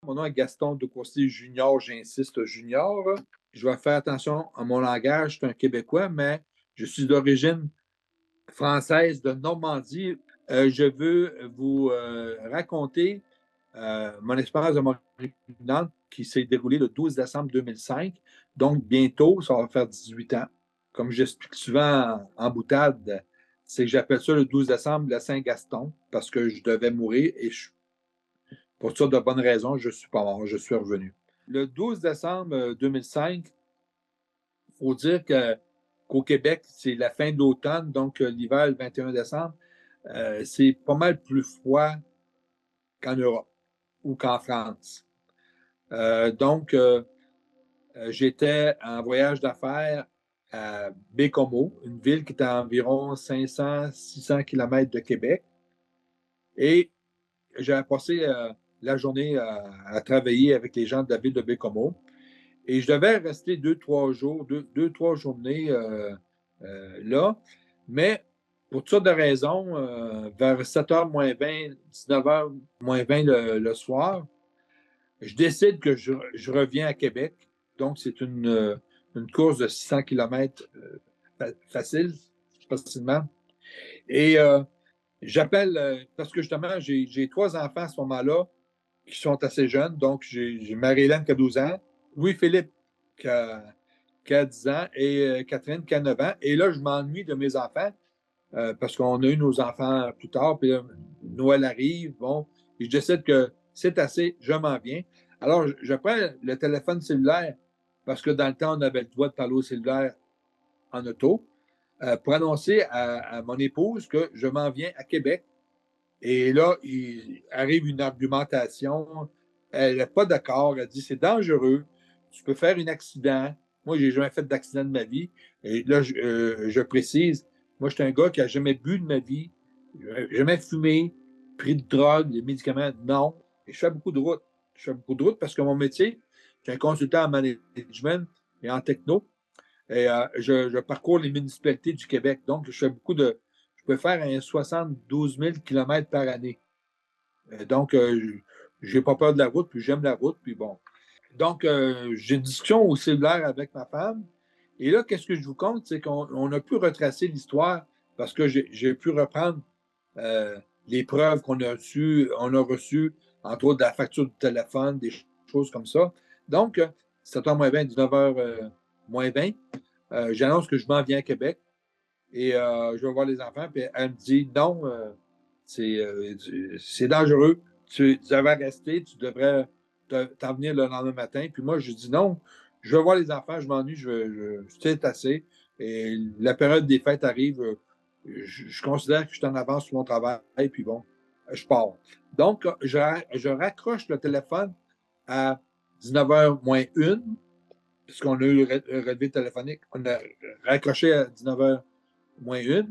Mon nom est Gaston Decourcy Junior, j'insiste Junior. Je vais faire attention à mon langage, je suis un Québécois, mais je suis d'origine française de Normandie. Je veux vous raconter mon expérience de mon présidente qui s'est déroulée le 12 décembre 2005. Donc, bientôt, ça va faire 18 ans. Comme j'explique souvent en boutade, c'est que j'appelle ça le 12 décembre le Saint-Gaston parce que je devais mourir et pour toutes sortes de bonnes raisons, je ne suis pas mort, je suis revenu. Le 12 décembre 2005, il faut dire qu'au Québec, c'est la fin de l'automne, donc l'hiver, le 21 décembre, c'est pas mal plus froid qu'en Europe ou qu'en France. J'étais en voyage d'affaires à Bécomo, une ville qui est à environ 500-600 km de Québec. Et j'avais passé la journée à travailler avec les gens de la ville de Bécomo. Et je devais rester 2-3 jours, trois journées là. Mais pour toutes sortes de raisons, vers 7h moins 20, 19h moins 20 le soir, je décide que je reviens à Québec. Donc, c'est une course de 600 km facile, facilement. Et j'appelle, parce que justement, j'ai 3 enfants à ce moment-là qui sont assez jeunes. Donc, j'ai Marie-Hélène qui a 12 ans, Louis-Philippe qui a 10 ans et Catherine qui a 9 ans. Et là, je m'ennuie de mes enfants parce qu'on a eu nos enfants plus tard. Puis là, Noël arrive. Bon, et je décide que c'est assez, je m'en viens. Alors, je prends le téléphone cellulaire parce que dans le temps, on avait le droit de parler au cellulaire en auto pour annoncer à mon épouse que je m'en viens à Québec. Et là, il arrive une argumentation. Elle n'est pas d'accord. Elle dit c'est dangereux. Tu peux faire un accident. Moi, j'ai jamais fait d'accident de ma vie. Et là, je précise, moi, je suis un gars qui n'a jamais bu de ma vie, jamais fumé, pris de drogue, des médicaments. Non. Et je fais beaucoup de route. Je fais beaucoup de route parce que mon métier, je suis un consultant en management et en techno. Et je parcours les municipalités du Québec. Donc, je fais beaucoup de. Je peux faire un 72 000 km par année. Donc, j'ai pas peur de la route, puis j'aime la route, puis bon. Donc, j'ai une discussion au cellulaire avec ma femme. Et là, qu'est-ce que je vous compte? C'est qu'on a pu retracer l'histoire parce que j'ai pu reprendre euh, les preuves on a reçues, entre autres de la facture du téléphone, des choses comme ça. Donc, 7h moins 20, 19h moins 20, j'annonce que je m'en viens à Québec et je vais voir les enfants. Puis elle me dit non, c'est dangereux. Tu devrais rester, tu devrais t'en venir le lendemain matin. Puis moi, je dis non, je vais voir les enfants, je m'ennuie, c'est assez. Et la période des fêtes arrive, je considère que je suis en avance sur mon travail, puis bon, je pars. Donc, je raccroche le téléphone à 19h moins 1, puisqu'on a eu le relevé téléphonique. On a raccroché à 19h moins 1.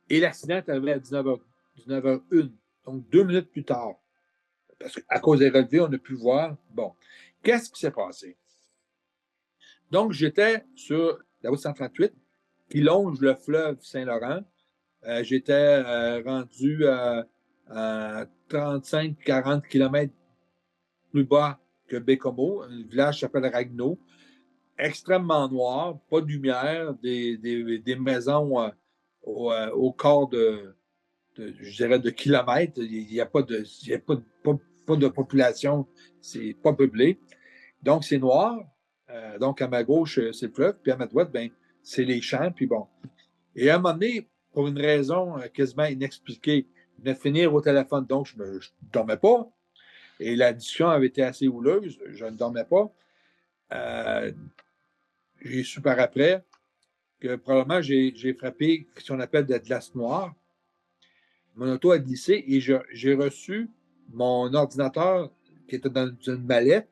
Et l'accident est arrivé à 19h01, donc 2 minutes plus tard. Parce qu'à cause des relevés, on a pu voir. Bon, qu'est-ce qui s'est passé? Donc, j'étais sur la route 138 qui longe le fleuve Saint-Laurent. J'étais rendu à 35-40 km plus bas que Bécomo, un village qui s'appelle Ragno. Extrêmement noir, pas de lumière, des maisons au corps je dirais, de kilomètres. Il n'y a pas de, il y a pas de population, c'est pas peuplé. Donc, c'est noir. Donc, à ma gauche, c'est le fleuve, puis à ma droite, ben, c'est les champs, puis bon. Et à un moment donné, pour une raison quasiment inexpliquée, je venais de finir au téléphone, donc je ne dormais pas. Et la discussion avait été assez houleuse, je ne dormais pas. Euh, j'ai su par après que probablement j'ai frappé ce qu'on appelle de la glace noire. Mon auto a glissé et j'ai reçu mon ordinateur qui était dans une mallette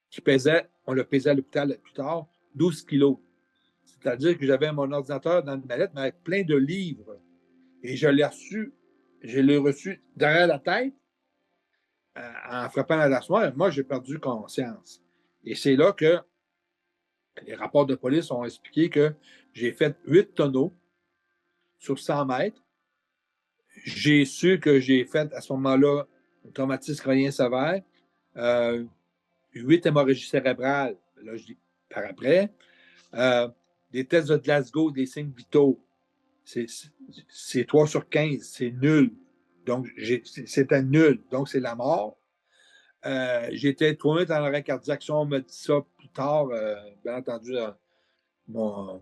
qui pesait, on l'a pesé à l'hôpital plus tard, 12 kilos. C'est-à-dire que j'avais mon ordinateur dans une mallette, mais avec plein de livres. Et je l'ai reçu derrière la tête en frappant à la soie. Moi, j'ai perdu conscience. Et c'est là que les rapports de police ont expliqué que j'ai fait 8 tonneaux sur 100 mètres. J'ai su que j'ai fait à ce moment-là un traumatisme crânien sévère, 8 hémorragies cérébrales, là, je dis par après, des tests de Glasgow, des signes vitaux, c'est 3 sur 15, c'est nul. Donc, c'était nul. Donc, c'est la mort. J'étais 3 minutes en arrêt cardiaque. Si on me dit ça plus tard, bien entendu, dans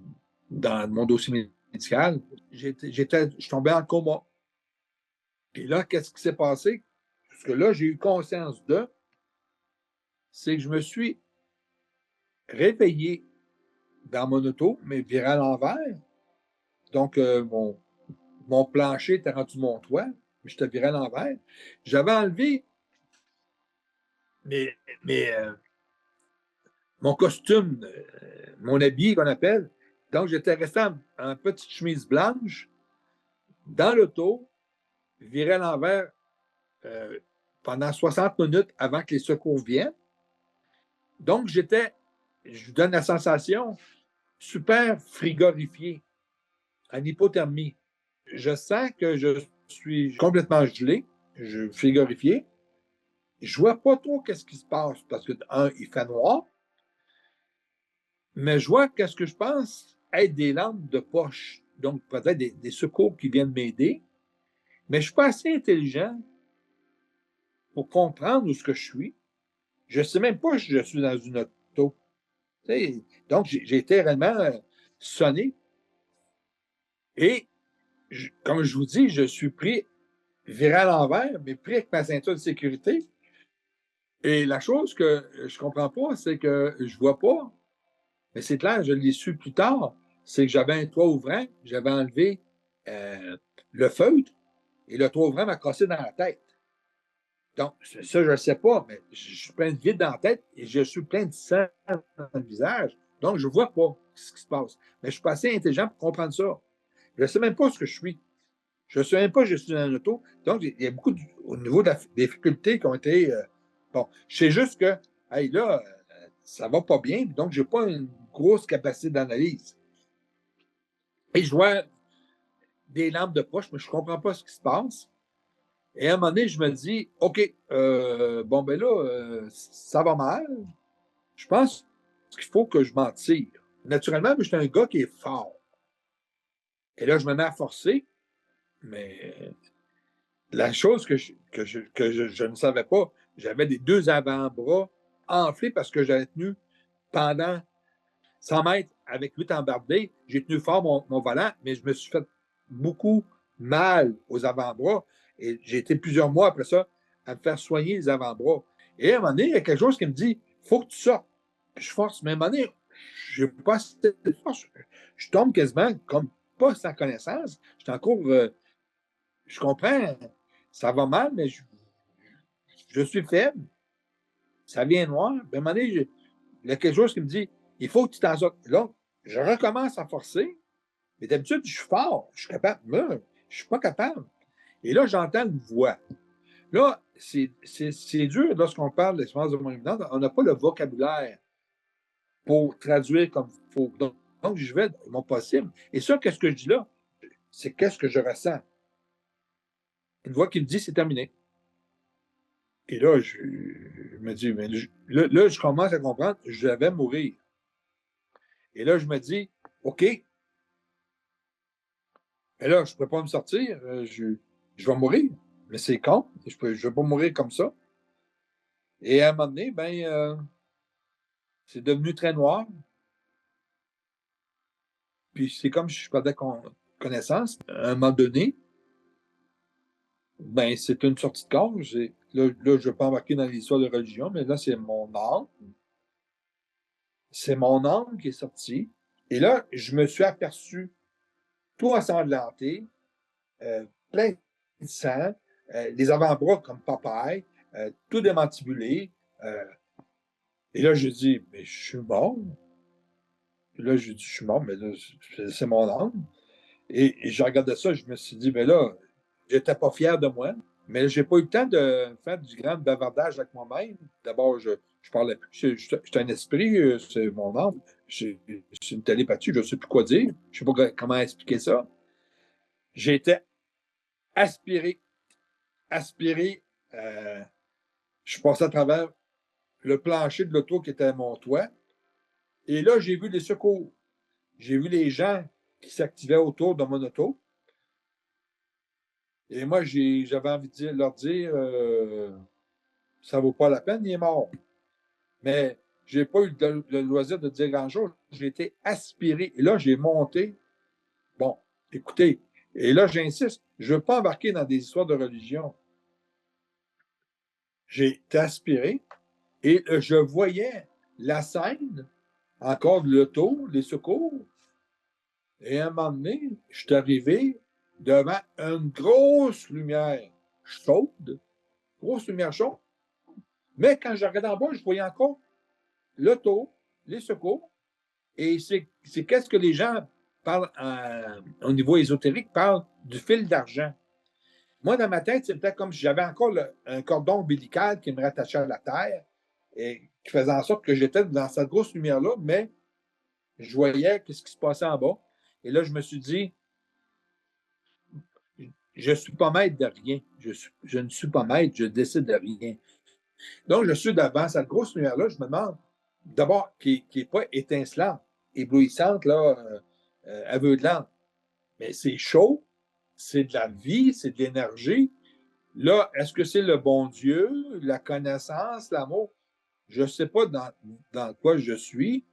mon dossier médical, je tombais en coma. Et là, qu'est-ce qui s'est passé? Parce que là, j'ai eu conscience c'est que je me suis réveillé dans mon auto, mais viré à l'envers. Donc, mon plancher était rendu mon toit, mais j'étais viré à l'envers. J'avais enlevé mes, mon costume, mon habit qu'on appelle. Donc, j'étais resté en petite chemise blanche dans l'auto, viré à l'envers pendant 60 minutes avant que les secours viennent. Donc, je vous donne la sensation, super frigorifié, en hypothermie. Je sens que je suis complètement gelé, frigorifié. Je ne vois pas trop qu'est-ce qui se passe parce que, il fait noir, mais je vois qu'est-ce que je pense être des lampes de poche. Donc, peut-être des secours qui viennent m'aider, mais je ne suis pas assez intelligent pour comprendre où ce que je suis. Je ne sais même pas si je suis dans une auto. Donc, j'ai été réellement sonné. Et, comme je vous dis, je suis pris, viré à l'envers, mais pris avec ma ceinture de sécurité. Et la chose que je ne comprends pas, c'est que je ne vois pas, mais c'est clair, je l'ai su plus tard, c'est que j'avais un toit ouvrant, j'avais enlevé le feutre, et le toit ouvrant m'a cassé dans la tête. Donc, ça, je ne sais pas, mais je suis plein de vide dans la tête et je suis plein de sang dans le visage. Donc, je ne vois pas ce qui se passe. Mais je suis pas assez intelligent pour comprendre ça. Je ne sais même pas ce que je suis. Je ne sais même pas que je suis dans un auto. Donc, il y a beaucoup au niveau de la difficulté qui ont été. Bon, je sais juste que, hey, là, ça ne va pas bien. Donc, je n'ai pas une grosse capacité d'analyse. Et je vois des lampes de poche, mais je ne comprends pas ce qui se passe. Et à un moment donné, je me dis, OK, bon, ben là, ça va mal. Je pense qu'il faut que je m'en tire. Naturellement, je suis un gars qui est fort. Et là, je me mets à forcer, mais la chose que je ne savais pas, j'avais les deux avant-bras enflés parce que j'avais tenu pendant 100 mètres avec 8 embardés. J'ai tenu fort mon volant, mais je me suis fait beaucoup mal aux avant-bras. Et j'ai été plusieurs mois après ça à me faire soigner les avant-bras. Et à un moment donné, il y a quelque chose qui me dit, il faut que tu sortes. Je force, mais à un moment donné, je n'ai pas assez de force. Je tombe quasiment comme pas sans connaissance. Je suis encore, je comprends, ça va mal, mais je suis faible. Ça vient noir. Mais à un moment donné, il y a quelque chose qui me dit, il faut que tu t'en sortes. Là, je recommence à forcer. Mais d'habitude, je suis fort. Je suis capable. Là, je ne suis pas capable. Et là, j'entends une voix. Là, c'est dur lorsqu'on parle de l'expérience de mort imminente. On n'a pas le vocabulaire pour traduire comme il faut. Donc, je vais mon possible. Et ça, qu'est-ce que je dis là? C'est qu'est-ce que je ressens. Une voix qui me dit c'est terminé. Et là, je me dis, mais là, je commence à comprendre, je vais mourir. Et là, je me dis, OK, mais là, je ne peux pas me sortir, je vais mourir. Mais c'est con, je ne vais pas mourir comme ça. Et à un moment donné, ben, c'est devenu très noir. Puis c'est comme si je perdais connaissance. À un moment donné, ben, c'est une sortie de corps. Là, je ne vais pas embarquer dans l'histoire de religion, mais là, c'est mon âme. C'est mon âme qui est sortie. Et là, je me suis aperçu tout ensanglanté, plein de sang, les avant-bras comme papaye, tout démantibulé. Et là, je dis, mais je suis mort. Puis là, je dis, je suis mort, mais là, c'est mon âme. Et je regardais ça, je me suis dit, mais là, j'étais pas fier de moi, mais j'ai pas eu le temps de faire du grand bavardage avec moi-même. D'abord, je parlais plus. Je suis un esprit, c'est mon âme. C'est une télépathie, je ne sais plus quoi dire. Je ne sais pas comment expliquer ça. J'ai été aspiré, aspiré Euh, je suis passé à travers le plancher de l'auto qui était à mon toit. Et là, j'ai vu les secours. J'ai vu les gens qui s'activaient autour de mon auto. Et moi, j'avais envie de leur dire ça ne vaut pas la peine, il est mort. Mais je n'ai pas eu le loisir de dire grand-chose. J'ai été aspiré. Et là, j'ai monté. Bon, écoutez, et là, j'insiste, je ne veux pas embarquer dans des histoires de religion. J'ai été aspiré et je voyais la scène, encore de l'auto, les secours. Et à un moment donné, je suis arrivé devant une grosse lumière chaude, grosse lumière chaude. Mais quand je regardais en bas, je voyais encore l'auto, les secours. Et c'est qu'est-ce que les gens parlent au niveau ésotérique, parlent du fil d'argent. Moi, dans ma tête, c'était comme si j'avais encore un cordon ombilical qui me rattachait à la terre et qui faisait en sorte que j'étais dans cette grosse lumière-là, mais je voyais ce qui se passait en bas. Et là, je me suis dit, je ne suis pas maître de rien. Je ne suis pas maître, je décide de rien. Donc, je suis devant cette grosse lumière-là, je me demande, d'abord, qui n'est pas étincelante, éblouissante, là, aveuglante, mais c'est chaud, c'est de la vie, c'est de l'énergie. Là, est-ce que c'est le bon Dieu, la connaissance, l'amour? Je ne sais pas dans quoi je suis,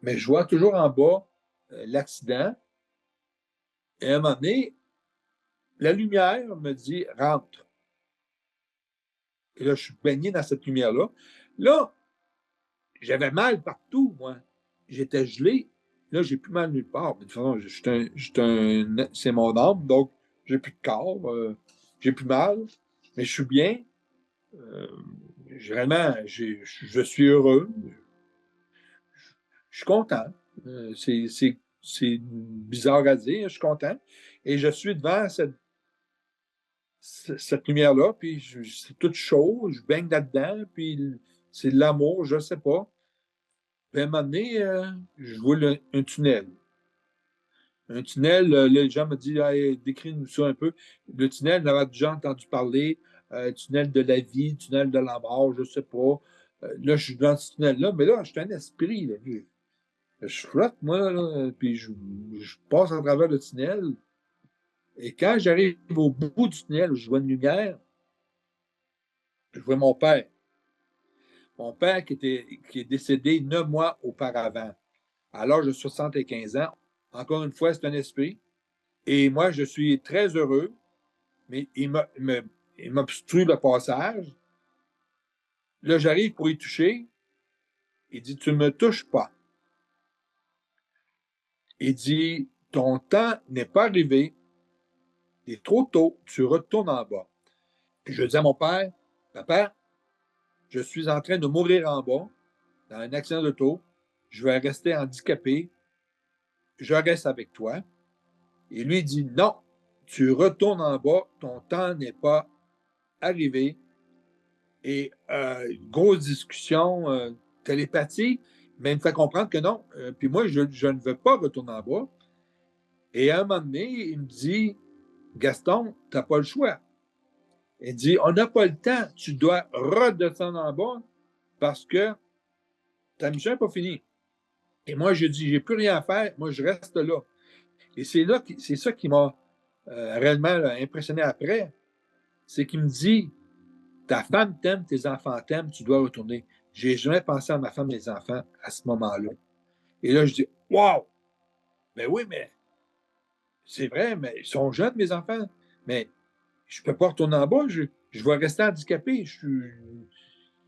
mais je vois toujours en bas l'accident. Et à un moment donné, la lumière me dit rentre. Et là, je suis baigné dans cette lumière-là. Là, j'avais mal partout, moi. J'étais gelé. Là, j'ai plus mal nulle part. Mais de toute façon, c'est mon âme, donc j'ai plus de corps. J'ai plus mal, mais je suis bien. Euh, Vraiment, je suis heureux. Je suis content. C'est bizarre à dire, je suis content. Et je suis devant cette lumière-là, puis c'est tout chaud, je baigne là-dedans, puis c'est de l'amour, je ne sais pas. Puis à un moment donné, je vois un tunnel. Un tunnel, les gens me disent, hey, décris-nous ça un peu. Le tunnel, j'avais déjà entendu parler, tunnel de la vie, tunnel de la mort, je ne sais pas. Là, je suis dans ce tunnel-là, mais là, je suis un esprit. Là. Je flotte, moi, là, puis je passe à travers le tunnel. Et quand j'arrive au bout du tunnel, je vois une lumière, je vois mon père. Mon père qui est décédé 9 mois auparavant, à l'âge de 75 ans. Encore une fois, c'est un esprit. Et moi, je suis très heureux, mais il m'obstrue le passage. Là, j'arrive pour y toucher. Il dit, tu ne me touches pas. Il dit, ton temps n'est pas arrivé. Il est trop tôt. Tu retournes en bas. Je dis à mon père, papa, je suis en train de mourir en bas dans un accident d'auto. Je vais rester handicapé. Je reste avec toi. Et lui dit, non, tu retournes en bas. Ton temps n'est pas arrivé. Et grosse discussion, télépathie, mais il me fait comprendre que non. Puis moi, je ne veux pas retourner en bas. Et à un moment donné, il me dit, Gaston, tu n'as pas le choix. Il dit, on n'a pas le temps, tu dois redescendre en bas parce que ta mission n'est pas finie. Et moi, je dis, j'ai plus rien à faire, moi, je reste là. Et c'est ça qui m'a réellement là, impressionné après, c'est qu'il me dit, ta femme t'aime, tes enfants t'aiment, tu dois retourner. J'ai jamais pensé à ma femme et mes enfants à ce moment-là. Et là, je dis, wow! Ben oui, mais c'est vrai, mais ils sont jeunes, mes enfants. Mais je ne peux pas retourner en bas, je vais rester handicapé.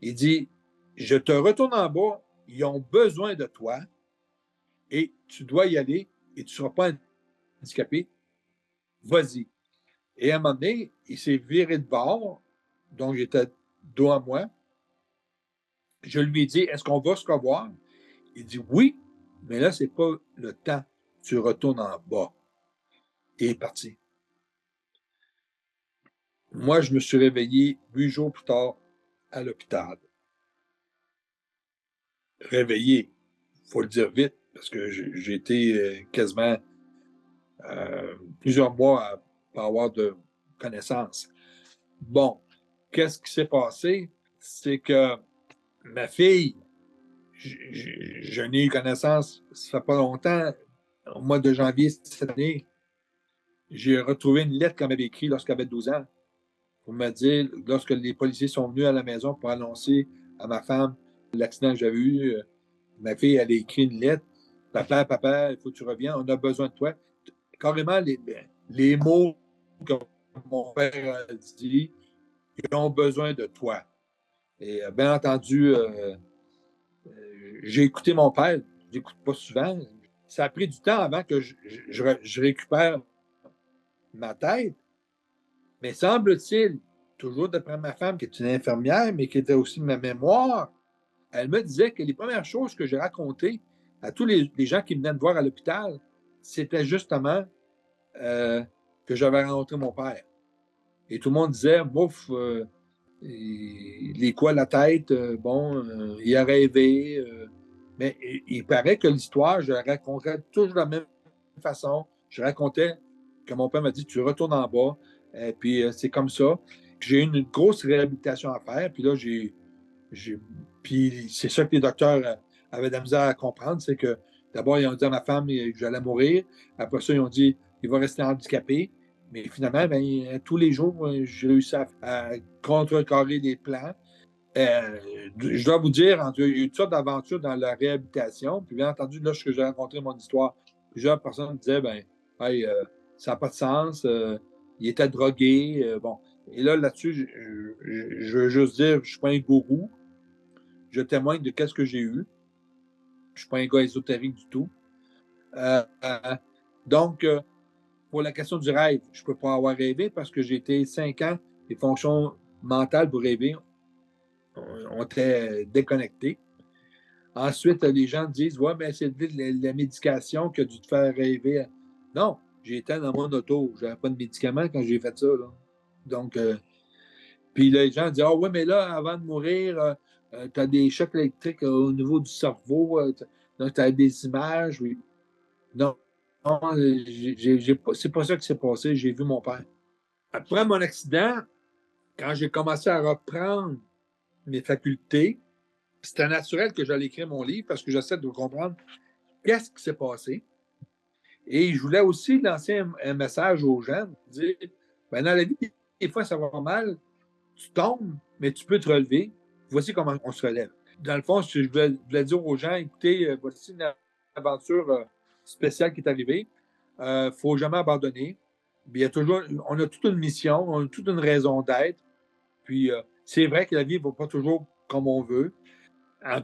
Il dit, je te retourne en bas, ils ont besoin de toi et tu dois y aller et tu ne seras pas handicapé. Vas-y. Et à un moment donné, il s'est viré de bord, donc j'étais dos à moi. Je lui ai dit, est-ce qu'on va se revoir? Il dit oui, mais là, ce n'est pas le temps. Tu retournes en bas. Et il est parti. Moi, je me suis réveillé 8 jours plus tard à l'hôpital. Réveillé, il faut le dire vite, parce que j'ai été quasiment plusieurs mois à pas avoir de connaissances. Bon, qu'est-ce qui s'est passé? C'est que ma fille, je n'ai eu connaissance, ça fait pas longtemps, au mois de janvier cette année, j'ai retrouvé une lettre qu'elle m'avait écrite lorsqu'elle avait 12 ans pour me dire, lorsque les policiers sont venus à la maison pour annoncer à ma femme l'accident que j'avais eu, ma fille, elle a écrit une lettre. Papa, il faut que tu reviennes, on a besoin de toi. Carrément, les mots que mon père a dit, ils ont besoin de toi. Et bien entendu, j'ai écouté mon père, je l'écoute pas souvent. Ça a pris du temps avant que je récupère ma tête, mais semble-t-il, toujours d'après ma femme, qui est une infirmière, mais qui était aussi ma mémoire, elle me disait que les premières choses que j'ai racontées à tous les gens qui venaient me voir à l'hôpital, c'était justement que j'avais rencontré mon père. Et tout le monde disait, bouf, il est quoi la tête? Il a rêvé. Mais il paraît que l'histoire, je la racontais toujours de la même façon. Je racontais que mon père m'a dit, tu retournes en bas. Et puis c'est comme ça. J'ai eu une grosse réhabilitation à faire. Puis là, puis c'est ça que les docteurs avaient de la misère à comprendre, c'est que d'abord, ils ont dit à ma femme que j'allais mourir. Après ça, ils ont dit il va rester handicapé. Mais finalement, ben, tous les jours, j'ai réussi à contrecarrer les plans. Je dois vous dire, il y a eu toutes sortes d'aventures dans la réhabilitation. Puis bien entendu, lorsque j'ai rencontré mon histoire, plusieurs personnes disaient ben, hey, ça n'a pas de sens, il était drogué. Bon. Et là, là-dessus, je veux juste dire, je ne suis pas un gourou. Je témoigne de ce que j'ai eu. Je ne suis pas un gars ésotérique du tout. Euh, euh, donc, pour la question du rêve, je ne peux pas avoir rêvé parce que j'ai été 5 ans, les fonctions mentales pour rêver ont été déconnectées. Ensuite, les gens disent ouais, mais c'est la médication qui a dû te faire rêver. Non, j'étais dans mon auto. Je n'avais pas de médicament quand j'ai fait ça. Là. Donc, puis les gens disent ah ouais, mais là, avant de mourir, tu as des chocs électriques au niveau du cerveau. Donc, tu as des images. Oui. Non, non c'est pas ça qui s'est passé. J'ai vu mon père. Après mon accident, quand j'ai commencé à reprendre mes facultés, c'était naturel que j'allais écrire mon livre parce que j'essaie de comprendre qu'est-ce qui s'est passé. Et je voulais aussi lancer un message aux gens, dire, ben dans la vie, des fois, ça va mal, tu tombes, mais tu peux te relever. Voici comment on se relève. Dans le fond, je voulais dire aux gens, écoutez, voici une aventure spéciale qui est arrivée. Il ne faut jamais abandonner. On a toute une mission, on a toute une raison d'être. Puis c'est vrai que la vie ne va pas toujours comme on veut.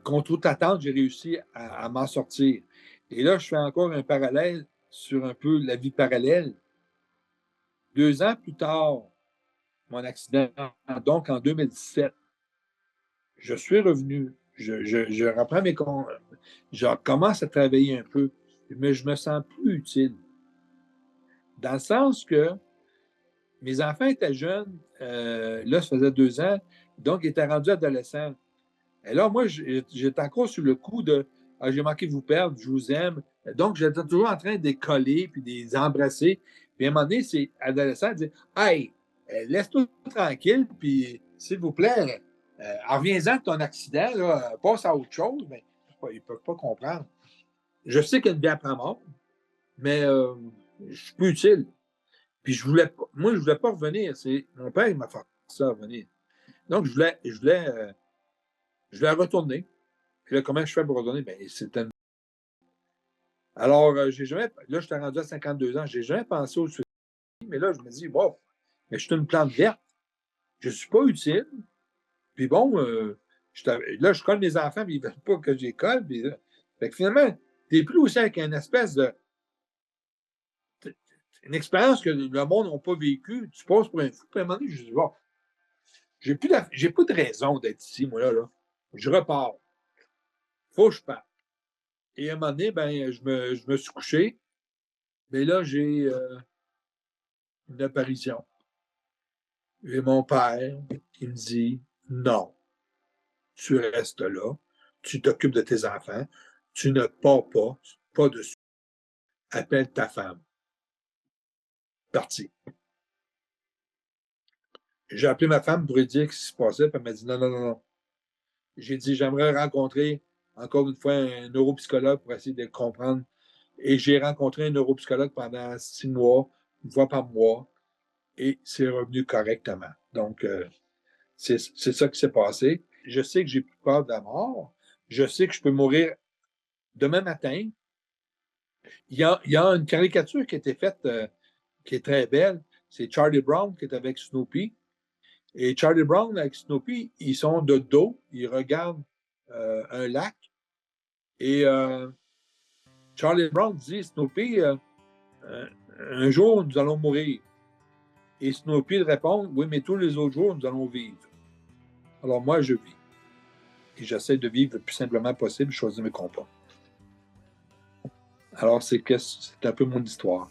Contre toute attente, j'ai réussi à m'en sortir. Et là, je fais encore un parallèle sur un peu la vie parallèle. 2 ans plus tard, mon accident, donc en 2017, je suis revenu. Je reprends mes comptes. Je commence à travailler un peu, mais je me sens plus utile. Dans le sens que mes enfants étaient jeunes, là, ça faisait 2 ans, donc ils étaient rendus adolescents. Et là, moi, j'étais encore sur le coup de ah, j'ai manqué de vous perdre, je vous aime. Donc, j'étais toujours en train de les coller puis de les embrasser. Puis à un moment donné, c'est adolescent de dire hey, laisse-toi tranquille, puis s'il vous plaît, reviens-en de ton accident, là, passe à autre chose. Mais ils ne peuvent pas comprendre. Je sais qu'il y a une vie après mort, mais je suis plus utile. Puis moi, je voulais pas revenir. Mon père, il m'a fait ça revenir. Donc, je voulais retourner. Puis là, comment je fais pour retourner? Ben, Alors, j'ai jamais. Là, je suis rendu à 52 ans. J'ai jamais pensé au suicide, mais là, je me dis, bon, mais je suis une plante verte. Je ne suis pas utile. Puis bon, là, je colle mes enfants, puis ils ne veulent pas que j'école. Puis, fait que finalement, tu n'es plus aussi avec une espèce de. Une expérience que le monde n'a pas vécue. Tu passes pour un fou. Puis à un moment donné, je dis, bon, j'ai pas de raison d'être ici, moi, là. Je repars. Faut que je parte. Et à un moment donné, ben, je me suis couché. Mais là, j'ai une apparition. Et mon père, il me dit non, tu restes là, tu t'occupes de tes enfants, tu ne pars pas dessus. Appelle ta femme. Parti. J'ai appelé ma femme pour lui dire ce qui se passait, puis elle m'a dit non, non, non, non. J'ai dit, j'aimerais rencontrer encore une fois un neuropsychologue pour essayer de comprendre. Et j'ai rencontré un neuropsychologue pendant 6 mois, une fois par mois, et c'est revenu correctement. Donc, c'est ça qui s'est passé. Je sais que j'ai plus peur de la mort. Je sais que je peux mourir demain matin. Il y a une caricature qui a été faite qui est très belle. C'est Charlie Brown qui est avec Snoopy. Et Charlie Brown avec Snoopy, ils sont de dos, ils regardent un lac. Et Charlie Brown dit Snoopy, un jour, nous allons mourir. Et Snoopy répond oui, mais tous les autres jours, nous allons vivre. Alors moi, je vis. Et j'essaie de vivre le plus simplement possible, choisir mes combats. Alors, c'est un peu mon histoire.